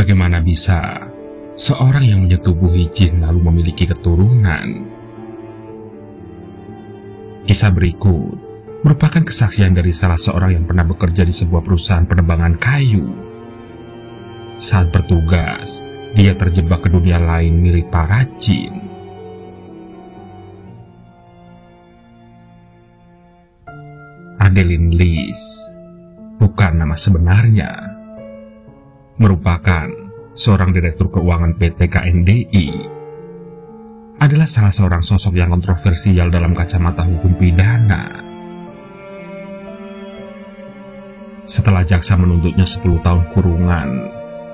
Bagaimana bisa seorang yang menyetubuhi jin lalu memiliki keturunan? Kisah berikut merupakan kesaksian dari salah seorang yang pernah bekerja di sebuah perusahaan penebangan kayu. Saat bertugas, dia terjebak ke dunia lain milik para jin. Adeline Lees bukan nama sebenarnya, merupakan seorang direktur keuangan PT KNDI. Adalah salah seorang sosok yang kontroversial dalam kacamata hukum pidana. Setelah jaksa menuntutnya 10 tahun kurungan,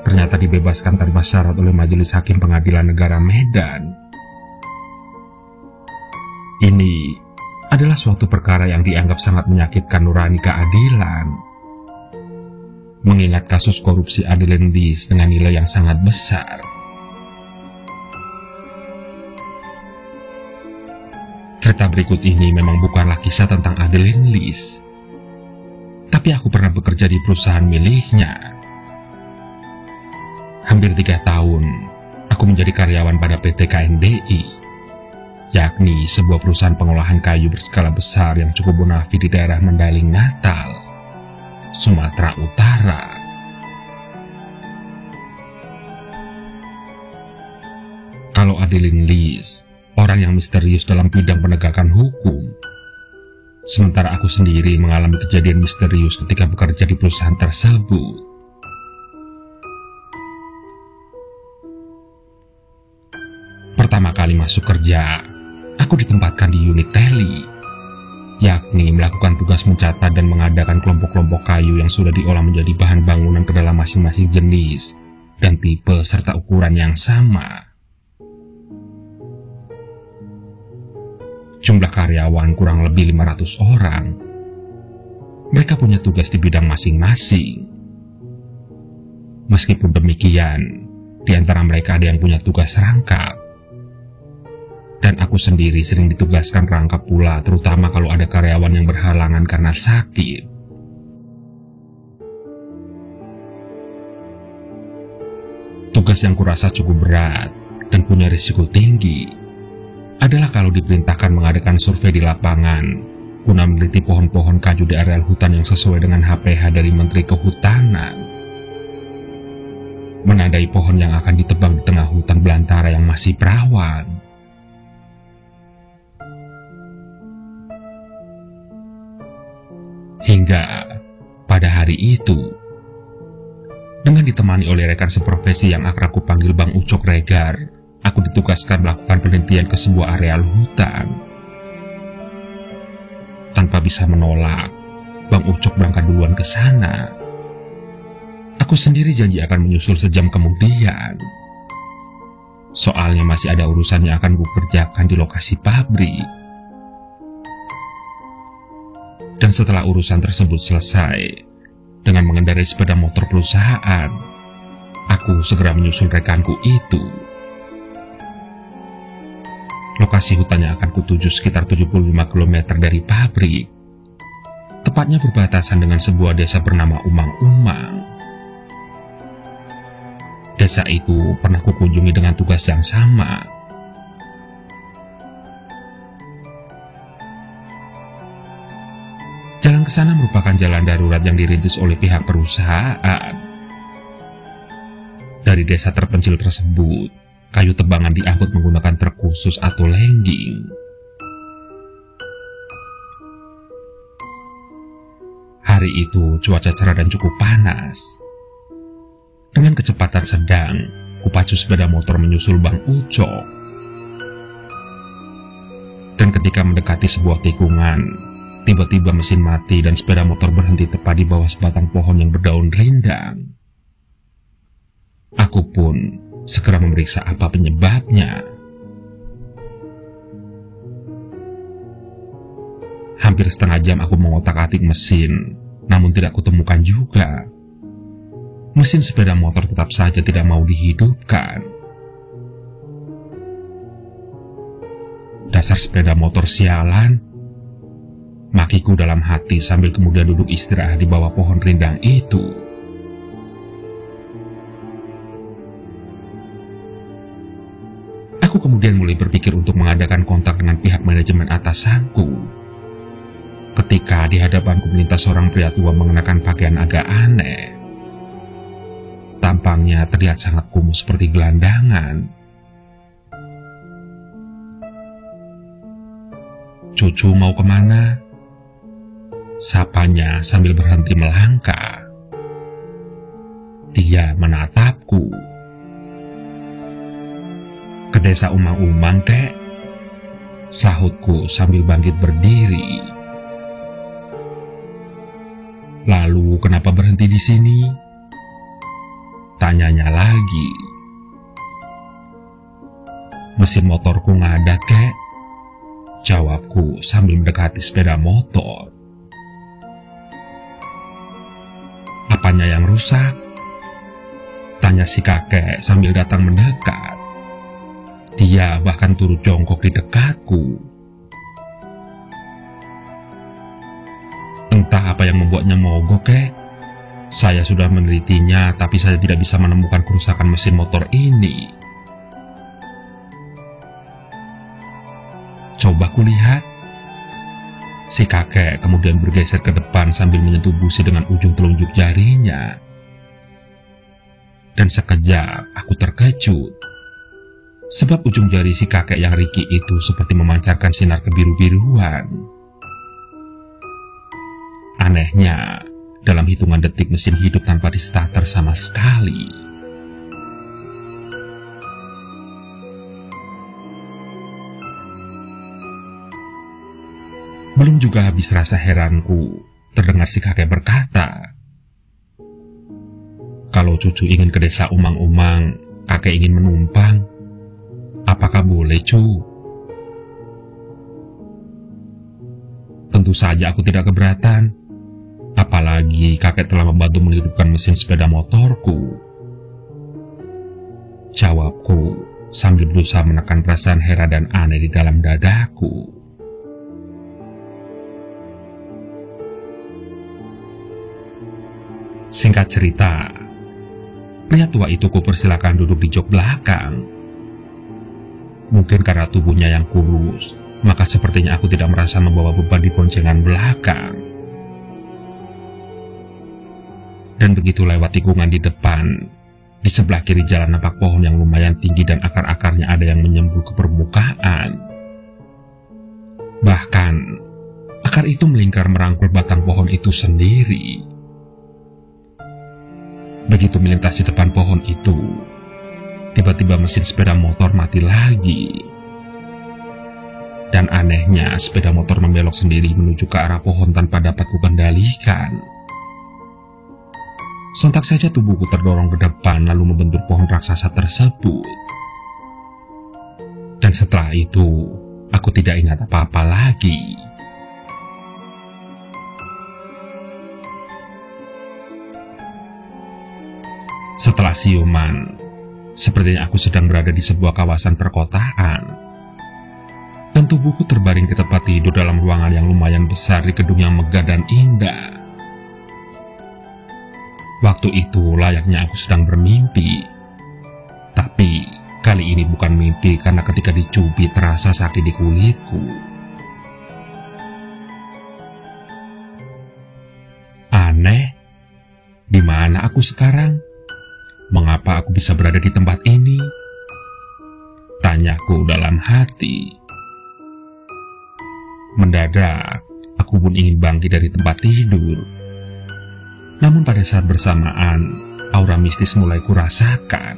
ternyata dibebaskan tanpa syarat oleh Majelis Hakim Pengadilan Negara Medan. Ini adalah suatu perkara yang dianggap sangat menyakitkan nurani keadilan. Mengingat kasus korupsi Adeline Lees dengan nilai yang sangat besar. Cerita berikut ini memang bukanlah kisah tentang Adeline Lees, tapi aku pernah bekerja di perusahaan miliknya. Hampir 3 tahun, aku menjadi karyawan pada PT KNDI, yakni sebuah perusahaan pengolahan kayu berskala besar yang cukup bonafit di daerah Mandaling Natal, Sumatera Utara. Kalau Adeline Lees, orang yang misterius dalam bidang penegakan hukum, sementara aku sendiri mengalami kejadian misterius ketika bekerja di perusahaan tersebut. Pertama kali masuk kerja, aku ditempatkan di unit teli, yakni melakukan tugas mencatat dan mengadakan kelompok-kelompok kayu yang sudah diolah menjadi bahan bangunan ke dalam masing-masing jenis dan tipe serta ukuran yang sama. Jumlah karyawan kurang lebih 500 orang. Mereka punya tugas di bidang masing-masing. Meskipun demikian, di antara mereka ada yang punya tugas rangkap. Dan aku sendiri sering ditugaskan rangkap pula, terutama kalau ada karyawan yang berhalangan karena sakit. Tugas yang kurasa cukup berat dan punya risiko tinggi adalah kalau diperintahkan mengadakan survei di lapangan guna meneliti pohon-pohon kayu di areal hutan yang sesuai dengan HPH dari Menteri Kehutanan. Menandai pohon yang akan ditebang di tengah hutan belantara yang masih perawan. Hingga pada hari itu, dengan ditemani oleh rekan seprofesi yang akrab kupanggil Bang Ucok Regar, aku ditugaskan melakukan penelitian ke sebuah areal hutan. Tanpa bisa menolak, Bang Ucok berangkat duluan ke sana. Aku sendiri janji akan menyusul sejam kemudian. Soalnya masih ada urusan yang akan kukerjakan di lokasi pabrik. Dan setelah urusan tersebut selesai, dengan mengendarai sepeda motor perusahaan, aku segera menyusul rekanku itu. Lokasi hutannya akan kutuju sekitar 75 km dari pabrik, tepatnya berbatasan dengan sebuah desa bernama Umang-Umang. Desa itu pernah kukunjungi dengan tugas yang sama. Jalan ke sana merupakan jalan darurat yang dirintis oleh pihak perusahaan. Dari desa terpencil tersebut, kayu tebangan diangkut menggunakan truk khusus atau lengging. Hari itu cuaca cerah dan cukup panas. Dengan kecepatan sedang, kupacu sepeda motor menyusul Bang Ucok. Dan ketika mendekati sebuah tikungan, tiba-tiba mesin mati dan sepeda motor berhenti tepat di bawah sebatang pohon yang berdaun rindang. Aku pun segera memeriksa apa penyebabnya. Hampir setengah jam aku mengotak-atik mesin, namun tidak kutemukan juga. Mesin sepeda motor tetap saja tidak mau dihidupkan. Dasar sepeda motor sialan, makiku dalam hati sambil kemudian duduk istirahat di bawah pohon rindang itu. Aku kemudian mulai berpikir untuk mengadakan kontak dengan pihak manajemen atasanku. Ketika di hadapanku melintas seorang pria tua mengenakan pakaian agak aneh. Tampangnya terlihat sangat kumuh seperti gelandangan. "Cucu mau kemana?" sapanya sambil berhenti melangkah. Dia menatapku. "Ke desa Umang-Umang, Kek," sahutku sambil bangkit berdiri. "Lalu kenapa berhenti di sini?" tanyanya lagi. "Mesin motorku ngadat, Kek," jawabku sambil mendekati sepeda motor. "Apanya yang rusak?" tanya si kakek sambil datang mendekat. Dia bahkan turut jongkok di dekatku. "Entah apa yang membuatnya mogok, Kek. Saya sudah menelitinya, tapi saya tidak bisa menemukan kerusakan mesin motor ini." "Coba kulihat." Si kakek kemudian bergeser ke depan sambil menyentuh busi dengan ujung telunjuk jarinya. Dan sekejap aku terkejut, sebab ujung jari si kakek yang riki itu seperti memancarkan sinar kebiru-biruan. Anehnya, dalam hitungan detik mesin hidup tanpa di-starter sama sekali. Belum juga habis rasa heranku, terdengar si kakek berkata, "Kalau cucu ingin ke desa Umang-Umang, kakek ingin menumpang. Apakah boleh, Cu?" Tentu saja aku tidak keberatan. Apalagi kakek telah membantu menghidupkan mesin sepeda motorku. Jawabku sambil berusaha menekan perasaan heran dan aneh di dalam dadaku. Singkat cerita, pria tua itu kupersilakan duduk di jok belakang. Mungkin karena tubuhnya yang kurus, maka sepertinya aku tidak merasa membawa beban di boncengan belakang. Dan begitu lewat tikungan di depan, di sebelah kiri jalan nampak pohon yang lumayan tinggi dan akar-akarnya ada yang menyembul ke permukaan. Bahkan, akar itu melingkar merangkul batang pohon itu sendiri. Begitu melintasi depan pohon itu, tiba-tiba mesin sepeda motor mati lagi. Dan anehnya, sepeda motor membelok sendiri menuju ke arah pohon tanpa dapat kukendalikan. Sontak saja tubuhku terdorong ke depan lalu membentur pohon raksasa tersebut. Dan setelah itu, aku tidak ingat apa-apa lagi. Setelah siuman, sepertinya aku sedang berada di sebuah kawasan perkotaan. Dan tubuhku terbaring di tempat tidur dalam ruangan yang lumayan besar di gedung yang megah dan indah. Waktu itu layaknya aku sedang bermimpi. Tapi kali ini bukan mimpi karena ketika dicubit terasa sakit di kulitku. Aneh, di mana aku sekarang? Mengapa aku bisa berada di tempat ini? Tanyaku dalam hati. Mendadak, aku pun ingin bangkit dari tempat tidur. Namun pada saat bersamaan, aura mistis mulai kurasakan.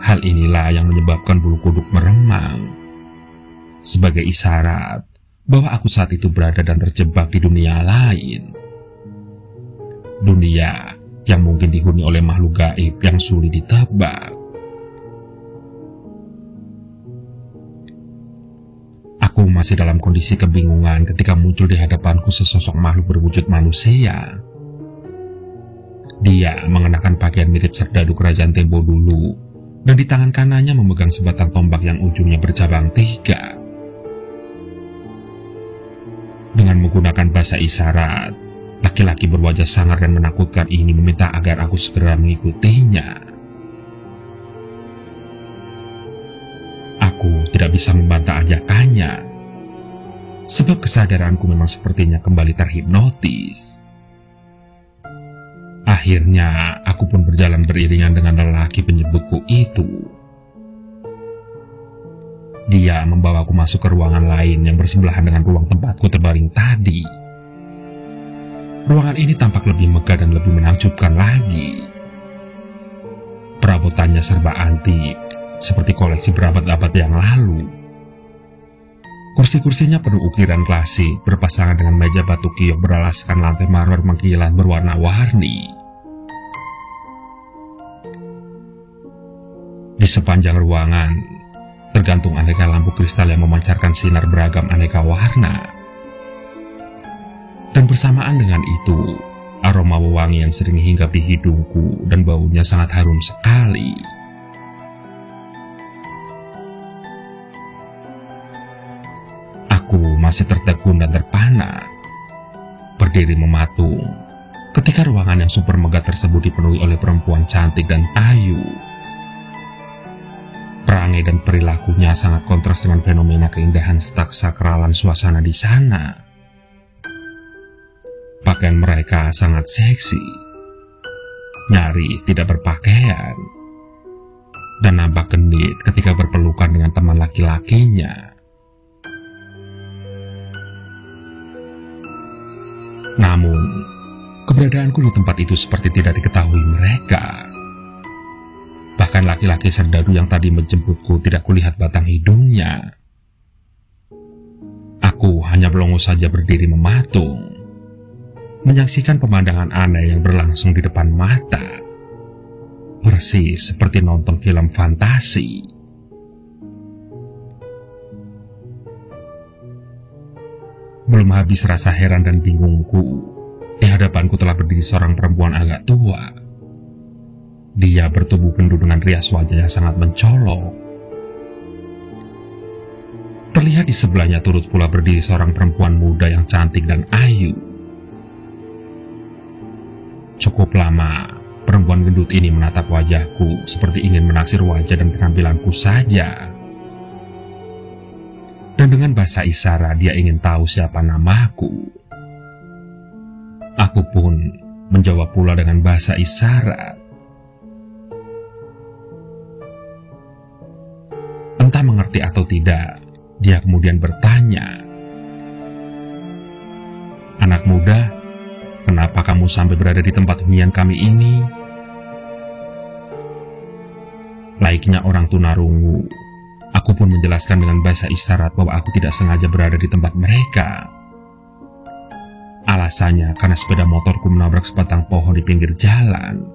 Hal inilah yang menyebabkan bulu kuduk meremang. Sebagai isyarat bahwa aku saat itu berada dan terjebak di dunia lain. Dunia yang mungkin dihuni oleh makhluk gaib yang sulit ditebak. Aku masih dalam kondisi kebingungan ketika muncul di hadapanku sesosok makhluk berwujud manusia. Dia mengenakan pakaian mirip serdadu kerajaan tempo dulu, dan di tangan kanannya memegang sebatang tombak yang ujungnya bercabang 3. Dengan menggunakan bahasa isyarat, laki-laki berwajah sangar dan menakutkan ini meminta agar aku segera mengikutinya. tidak bisa membantah ajakannya, sebab kesadaranku memang sepertinya kembali terhipnotis. Akhirnya, aku pun berjalan beriringan dengan lelaki penjemputku itu. Dia membawaku masuk ke ruangan lain yang bersebelahan dengan ruang tempatku terbaring tadi. Ruangan ini tampak lebih megah dan lebih menakjubkan lagi. Perabotannya serba antik, seperti koleksi berabad-abad yang lalu. Kursi-kursinya penuh ukiran klasik, berpasangan dengan meja batu kiok beralaskan lantai marmer mengkilat berwarna-warni. Di sepanjang ruangan, tergantung aneka lampu kristal yang memancarkan sinar beragam aneka warna. Dan bersamaan dengan itu, aroma wewangi yang sering hinggap di hidungku dan baunya sangat harum sekali. Aku masih tertegun dan terpana, berdiri mematung, ketika ruangan yang super megah tersebut dipenuhi oleh perempuan cantik dan ayu. Perangai dan perilakunya sangat kontras dengan fenomena keindahan serta kesakralan suasana di sana. Pakaian mereka sangat seksi, nyaris tidak berpakaian, dan nampak genit ketika berpelukan dengan teman laki-lakinya. Namun, keberadaanku di tempat itu seperti tidak diketahui mereka. Bahkan laki-laki serdadu yang tadi menjemputku tidak kulihat batang hidungnya. Aku hanya melongo saja berdiri mematung, menyaksikan pemandangan aneh yang berlangsung di depan mata. Persis seperti nonton film fantasi. Belum habis rasa heran dan bingungku, di hadapanku telah berdiri seorang perempuan agak tua. Dia bertubuh gendut dengan rias wajah yang sangat mencolok. Terlihat di sebelahnya turut pula berdiri seorang perempuan muda yang cantik dan ayu. Cukup lama, perempuan gendut ini menatap wajahku seperti ingin menaksir wajah dan penampilanku saja. Dan dengan bahasa isyarat dia ingin tahu siapa namaku. Aku pun menjawab pula dengan bahasa isyarat. Entah mengerti atau tidak, dia kemudian bertanya, "Anak muda, kenapa kamu sampai berada di tempat hunian kami ini?" Layaknya orang tunarungu, aku pun menjelaskan dengan bahasa isyarat bahwa aku tidak sengaja berada di tempat mereka. Alasannya karena sepeda motorku menabrak sebatang pohon di pinggir jalan.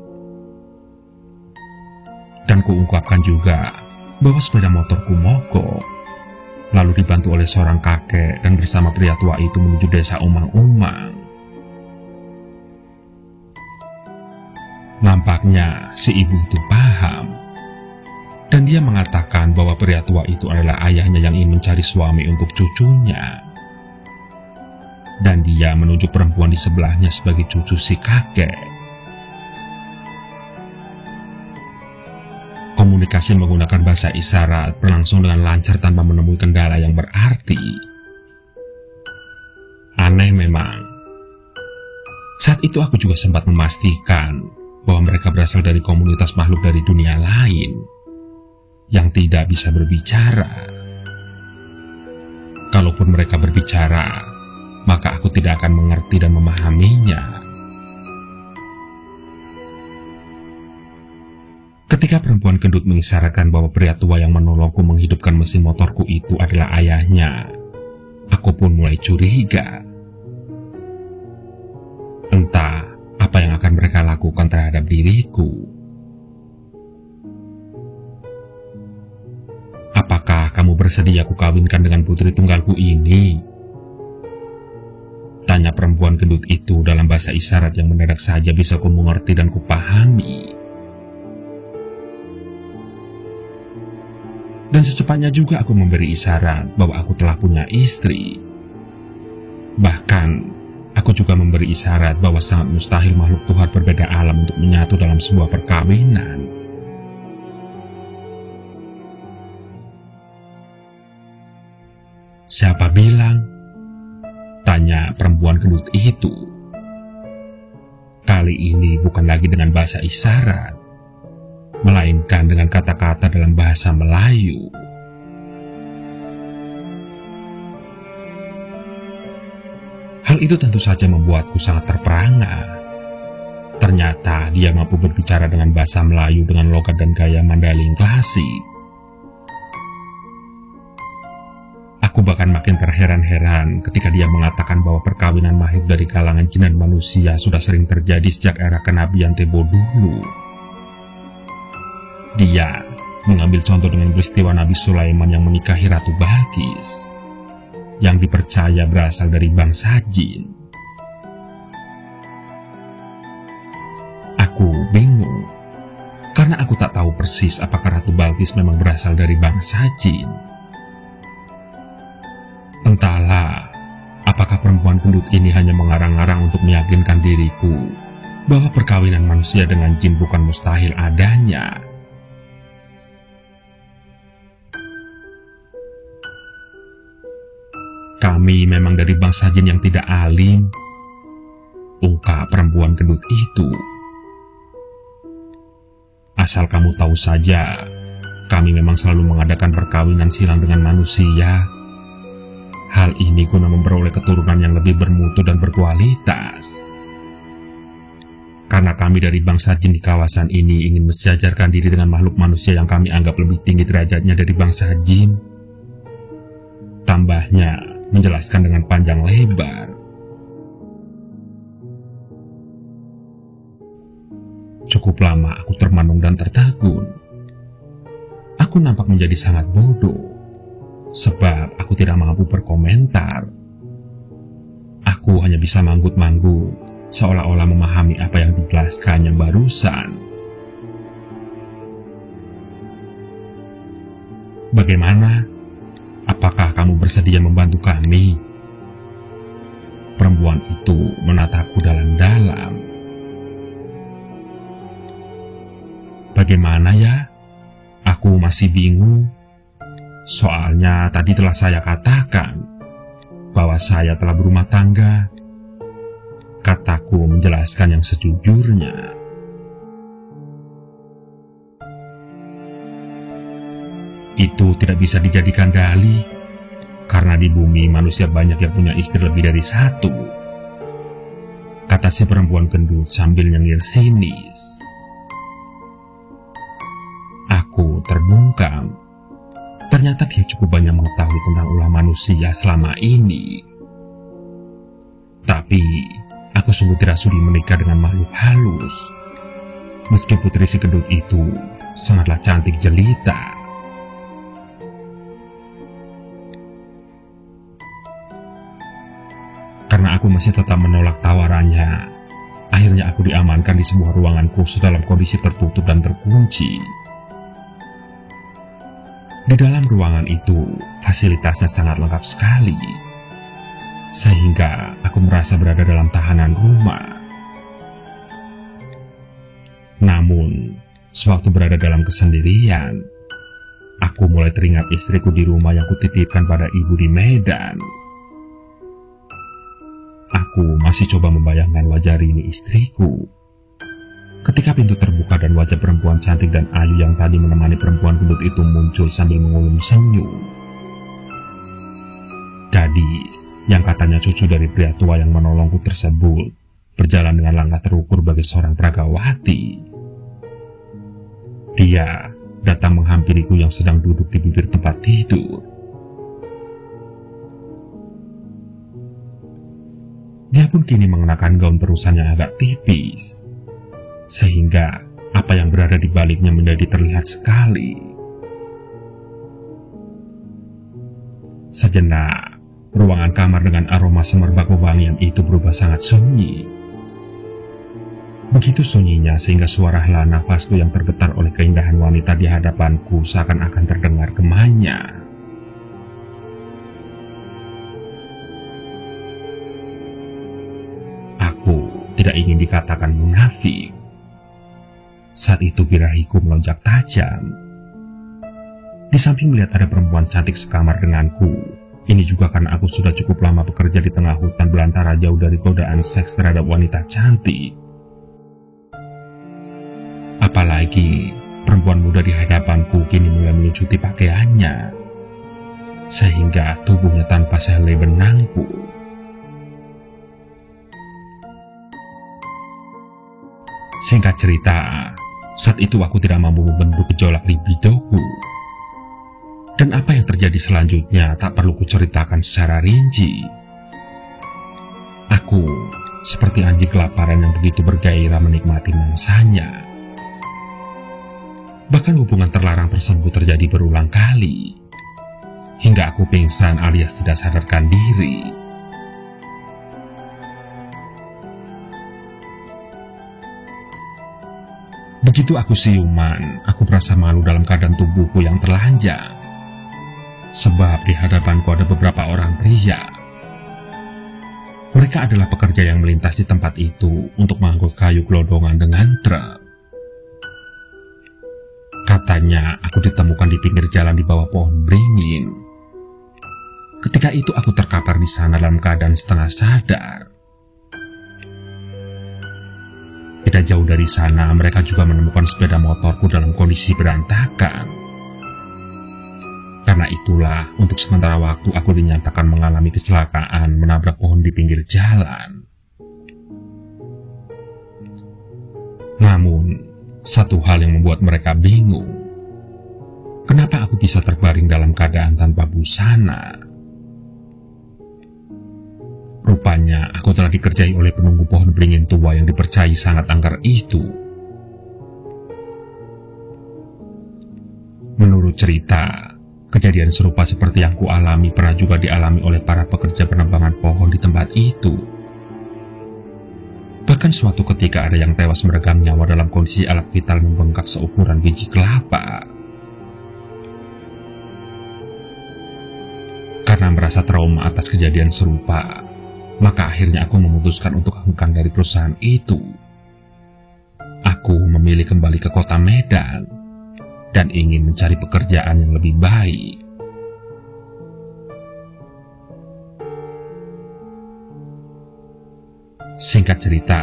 Dan kuungkapkan juga bahwa sepeda motorku mogok, lalu dibantu oleh seorang kakek dan bersama pria tua itu menuju desa Umang-Umang. Nampaknya si ibu itu paham, dan dia mengatakan bahwa pria tua itu adalah ayahnya yang ingin mencari suami untuk cucunya. Dan dia menunjuk perempuan di sebelahnya sebagai cucu si kakek. Komunikasi menggunakan bahasa isyarat berlangsung dengan lancar tanpa menemui kendala yang berarti. Aneh memang. Saat itu aku juga sempat memastikan bahwa mereka berasal dari komunitas makhluk dari dunia lain yang tidak bisa berbicara. Kalaupun mereka berbicara, maka aku tidak akan mengerti dan memahaminya. Ketika perempuan gendut mengisyaratkan bahwa pria tua yang menolongku menghidupkan mesin motorku itu adalah ayahnya, aku pun mulai curiga. Entah apa yang akan mereka lakukan terhadap diriku. "Apakah kamu bersedia kukawinkan dengan putri tunggalku ini?" tanya perempuan gendut itu dalam bahasa isyarat yang mendadak saja bisa ku mengerti dan kupahami. Dan secepatnya juga aku memberi isyarat bahwa aku telah punya istri. Bahkan, aku juga memberi isyarat bahwa sangat mustahil makhluk Tuhan berbeda alam untuk menyatu dalam sebuah perkawinan. Siapa bilang? Tanya perempuan gendut itu. Kali ini bukan lagi dengan bahasa isyarat, melainkan dengan kata-kata dalam bahasa Melayu. Hal itu tentu saja membuatku sangat terperangah. Ternyata dia mampu berbicara dengan bahasa Melayu dengan logat dan gaya Mandaling klasik. Aku bahkan makin terheran-heran ketika dia mengatakan bahwa perkawinan makhluk dari kalangan jin dan manusia sudah sering terjadi sejak era kenabian Tebo dulu. Dia mengambil contoh dengan peristiwa Nabi Sulaiman yang menikahi Ratu Balkis, yang dipercaya berasal dari bangsa jin. Aku bingung, karena aku tak tahu persis apakah Ratu Balkis memang berasal dari bangsa jin. Entahlah, apakah perempuan gendut ini hanya mengarang-arang untuk meyakinkan diriku bahwa perkawinan manusia dengan jin bukan mustahil adanya. Kami memang dari bangsa jin yang tidak alim, ungkap perempuan gendut itu. Asal kamu tahu saja, kami memang selalu mengadakan perkawinan silang dengan manusia. Hal ini guna memperoleh keturunan yang lebih bermutu dan berkualitas. Karena kami dari bangsa jin di kawasan ini ingin mensejajarkan diri dengan makhluk manusia yang kami anggap lebih tinggi derajatnya dari bangsa jin. Tambahnya, menjelaskan dengan panjang lebar. Cukup lama aku termanung dan tertegun. Aku nampak menjadi sangat bodoh, sebab aku tidak mampu berkomentar. Aku hanya bisa manggut-manggut, seolah-olah memahami apa yang dijelaskannya barusan. Bagaimana? Apakah kamu bersedia membantu kami? Perempuan itu menatapku dalam-dalam. Bagaimana ya? Aku masih bingung. Soalnya tadi telah saya katakan bahwa saya telah berumah tangga. Kataku menjelaskan yang sejujurnya. Itu tidak bisa dijadikan dalih, karena di bumi manusia banyak yang punya istri lebih dari satu, kata si perempuan gendut sambil nyengir sinis. Aku terbungkam. Ternyata dia cukup banyak mengetahui tentang ulah manusia selama ini. Tapi, aku sungguh tidak sudi menikah dengan makhluk halus. Meski putri si gendut itu sangatlah cantik jelita. Karena aku masih tetap menolak tawarannya, akhirnya aku diamankan di sebuah ruangan khusus dalam kondisi tertutup dan terkunci. Di dalam ruangan itu, fasilitasnya sangat lengkap sekali, sehingga aku merasa berada dalam tahanan rumah. Namun, sewaktu berada dalam kesendirian, aku mulai teringat istriku di rumah yang kutitipkan pada ibu di Medan. Aku masih coba membayangkan wajah Rini istriku ketika pintu terbuka dan wajah perempuan cantik dan ayu yang tadi menemani perempuan gendut itu muncul sambil mengulum senyum. Gadis yang katanya cucu dari pria tua yang menolongku tersebut berjalan dengan langkah terukur bagi seorang pragawati. Dia datang menghampiriku yang sedang duduk di bibir tempat tidur. Dia pun kini mengenakan gaun terusan yang agak tipis, sehingga apa yang berada di baliknya menjadi terlihat sekali. Sejenak, ruangan kamar dengan aroma semerbak wewangian itu berubah sangat sunyi. Begitu sunyinya sehingga suara hela nafasku yang tergetar oleh keindahan wanita di hadapanku seakan-akan terdengar gemanya. Aku tidak ingin dikatakan munafik. Saat itu birahiku melonjak tajam. Di samping melihat ada perempuan cantik sekamar denganku, Ini juga karena aku sudah cukup lama bekerja di tengah hutan belantara jauh dari godaan seks terhadap wanita cantik. Apalagi perempuan muda di hadapanku kini mulai melucuti pakaiannya, sehingga tubuhnya tanpa sehelai benangku. Singkat cerita, saat itu aku tidak mampu membendung gejolak libidoku. Dan apa yang terjadi selanjutnya tak perlu kuceritakan secara rinci. Aku seperti anjing kelaparan yang begitu bergairah menikmati mangsanya. Bahkan hubungan terlarang tersebut terjadi berulang kali, hingga aku pingsan alias tidak sadarkan diri. Begitu aku siuman, aku merasa malu dalam keadaan tubuhku yang telanjang. Sebab di hadapanku ada beberapa orang pria. Mereka adalah pekerja yang melintas di tempat itu untuk mengangkut kayu gelodongan dengan truk. Katanya aku ditemukan di pinggir jalan di bawah pohon beringin. Ketika itu aku terkapar di sana dalam keadaan setengah sadar. Tidak jauh dari sana, mereka juga menemukan sepeda motorku dalam kondisi berantakan. Karena itulah, untuk sementara waktu aku dinyatakan mengalami kecelakaan menabrak pohon di pinggir jalan. Namun, satu hal yang membuat mereka bingung. Kenapa aku bisa terbaring dalam keadaan tanpa busana? Rupanya aku telah dikerjai oleh penunggu pohon beringin tua yang dipercayai sangat angker itu. Menurut cerita, kejadian serupa seperti yang kualami pernah juga dialami oleh para pekerja penebangan pohon di tempat itu. Bahkan suatu ketika ada yang tewas meregang nyawa dalam kondisi alat vital membengkak seukuran biji kelapa. Karena merasa trauma atas kejadian serupa, maka akhirnya aku memutuskan untuk hengkang dari perusahaan itu. Aku memilih kembali ke kota Medan dan ingin mencari pekerjaan yang lebih baik. Singkat cerita,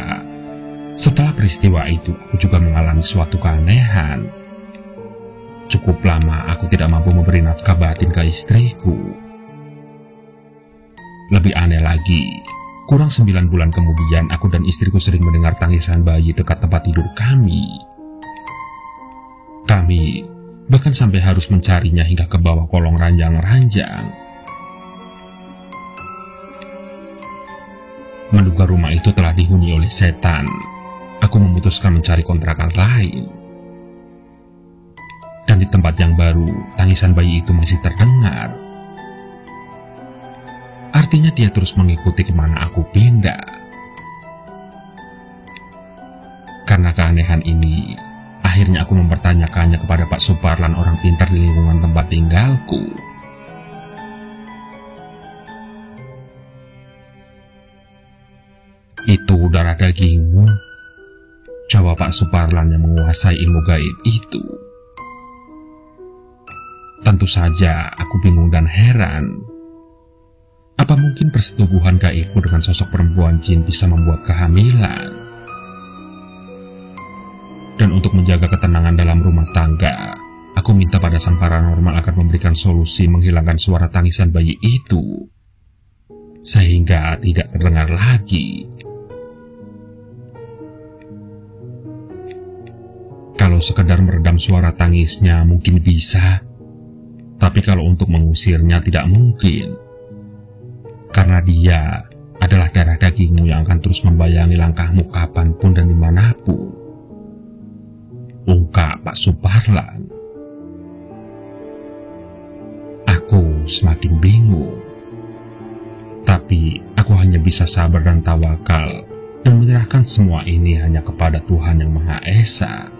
setelah peristiwa itu aku juga mengalami suatu keanehan. Cukup lama aku tidak mampu memberi nafkah batin ke istriku. Lebih aneh lagi, kurang 9 bulan kemudian aku dan istriku sering mendengar tangisan bayi dekat tempat tidur kami. Kami bahkan sampai harus mencarinya hingga ke bawah kolong ranjang-ranjang. Menduga rumah itu telah dihuni oleh setan, aku memutuskan mencari kontrakan lain. Dan di tempat yang baru, tangisan bayi itu masih terdengar. Artinya dia terus mengikuti kemana aku pindah. Karena keanehan ini, akhirnya aku mempertanyakannya kepada Pak Suparlan, orang pintar di lingkungan tempat tinggalku. Itu darah dagingmu? Jawab Pak Suparlan yang menguasai ilmu gaib itu. Tentu saja aku bingung dan heran. Apa mungkin persetubuhan gaibku dengan sosok perempuan jin bisa membuat kehamilan? Dan untuk menjaga ketenangan dalam rumah tangga, aku minta pada sang paranormal agar memberikan solusi menghilangkan suara tangisan bayi itu, sehingga tidak terdengar lagi. Kalau sekedar meredam suara tangisnya mungkin bisa, tapi kalau untuk mengusirnya tidak mungkin. Karena dia adalah darah dagingmu yang akan terus membayangi langkahmu kapanpun dan dimanapun. Ungkap Pak Suparlan. Aku semakin bingung. Tapi aku hanya bisa sabar dan tawakal dan menyerahkan semua ini hanya kepada Tuhan Yang Maha Esa.